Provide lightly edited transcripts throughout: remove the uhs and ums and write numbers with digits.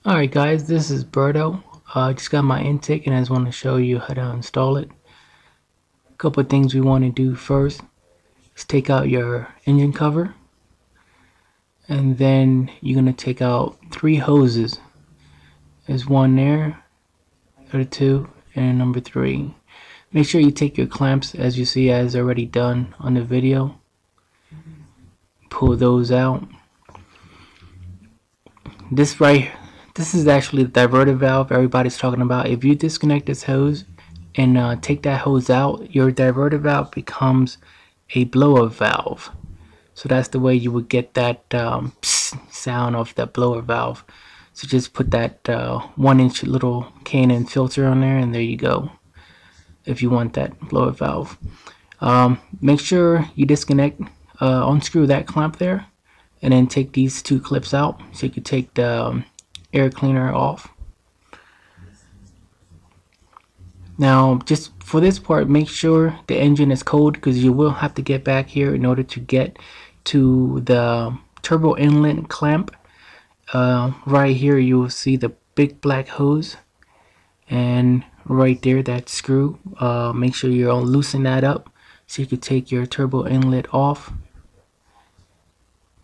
Alright guys, this is Berto. I just got my intake and I just want to show you how to install it. A couple of things we want to do first is take out your engine cover, and then you're going to take out 3 hoses. There's one there, or 2, and number 3. Make sure you take your clamps as you see as already done on the video. Pull those out. This is actually the diverter valve everybody's talking about. If you disconnect this hose and take that hose out, your diverter valve becomes a blower valve. So that's the way you would get that sound of that blower valve. So just put that 1-inch little K&N filter on there, and there you go. If you want that blower valve, make sure you disconnect, unscrew that clamp there, and then take these 2 clips out so you can take the air cleaner off. Now just for this part, make sure the engine is cold, because you will have to get back here in order to get to the turbo inlet clamp. Right here you will see the big black hose, and right there that screw. Make sure you loosen that up so you can take your turbo inlet off.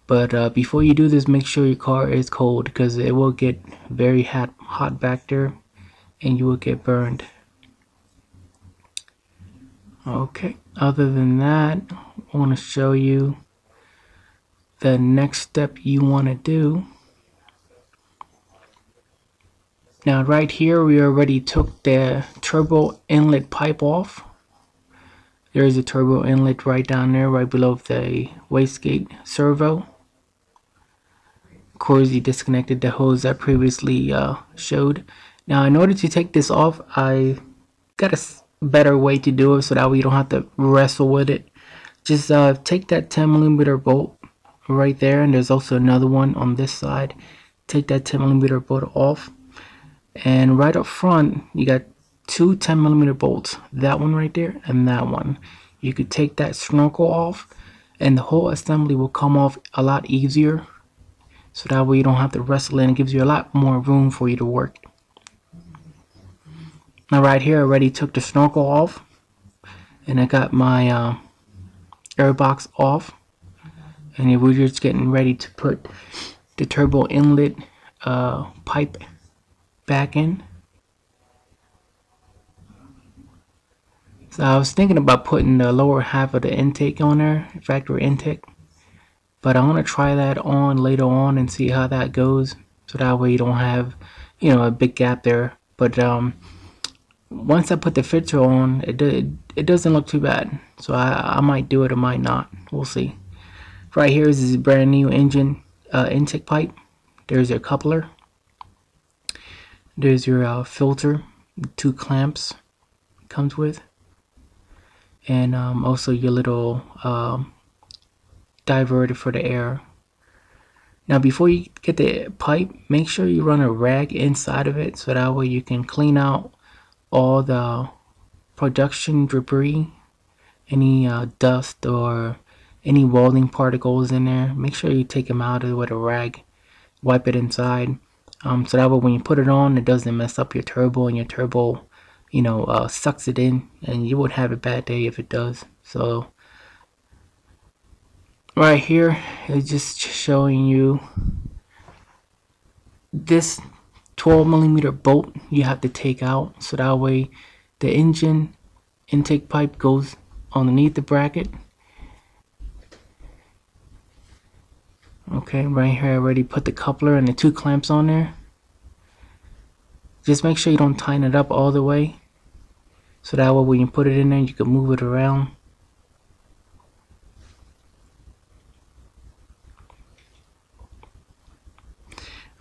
But before you do this, make sure your car is cold, because it will get very hot back there and you will get burned. Okay, other than that, I want to show you the next step you want to do. Now right here we already took the turbo inlet pipe off. There is a turbo inlet right down there, right below the wastegate servo. Of course, you disconnected the hose I previously showed. Now in order to take this off, I got a better way to do it so that way you don't have to wrestle with it. Just take that 10mm bolt right there, and there's also another one on this side. Take that 10mm bolt off, and right up front you got 2 10mm bolts, that one right there and that one. You could take that snorkel off and the whole assembly will come off a lot easier, so that way you don't have to wrestle in. It gives you a lot more room for you to work. Now right here I already took the snorkel off, and I got my air box off, and we're just getting ready to put the turbo inlet pipe back in. So I was thinking about putting the lower half of the intake on there, factory intake, but I want to try that on later on and see how that goes, so that way you don't have, you know, a big gap there. But once I put the filter on, it doesn't look too bad, so I might do it or might not. We'll see. Right here is this brand new engine intake pipe. There's your coupler. There's your filter, 2 clamps it comes with, and also your little diverter for the air. Now before you get the pipe, make sure you run a rag inside of it, so that way you can clean out all the production debris, any dust or any welding particles in there. Make sure you take them out with a rag, wipe it inside, so that way when you put it on, it doesn't mess up your turbo, and your turbo, you know, sucks it in, and you would have a bad day if it does. So right here is just showing you this 12mm bolt you have to take out, so that way the engine intake pipe goes underneath the bracket. Okay, right here I already put the coupler and the 2 clamps on there. Just make sure you don't tighten it up all the way, so that way when you put it in there you can move it around.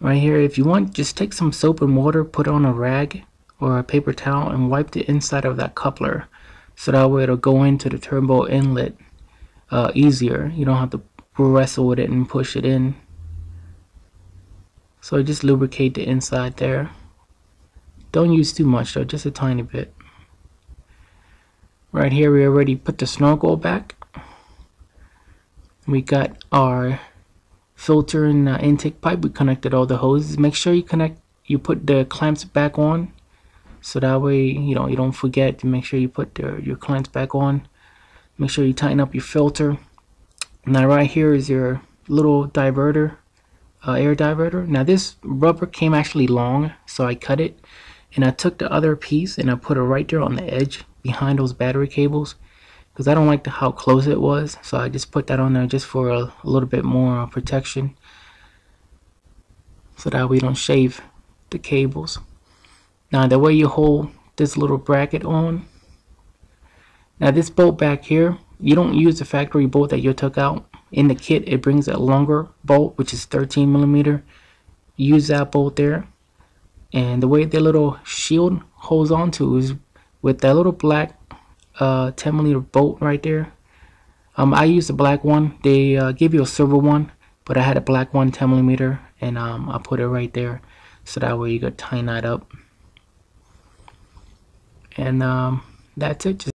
Right here, if you want, just take some soap and water, put on a rag or a paper towel, and wipe the inside of that coupler, so that way it'll go into the turbo inlet easier. You don't have to wrestle with it and push it in. So just lubricate the inside there. Don't use too much though, just a tiny bit. Right here we already put the snorkel back. We got our filter and intake pipe. We connected all the hoses. Make sure you connect you put the clamps back on, so that way you don't forget to make sure you put your clamps back on. Make sure you tighten up your filter. Now right here is your little diverter, air diverter. Now this rubber came actually long, so I cut it, and I took the other piece and I put it right there on the edge behind those battery cables, because I don't like how close it was, so I just put that on there just for a little bit more protection, so that we don't shave the cables. Now the way you hold this little bracket on, now this bolt back here, you don't use the factory bolt that you took out. In the kit it brings a longer bolt, which is 13 millimeter. Use that bolt there, and the way the little shield holds on to is with that little black 10 millimeter bolt right there. I used the black one. They give you a silver one, but I had a black one, 10 millimeter, and I put it right there, so that way you could tighten that up. And that's it.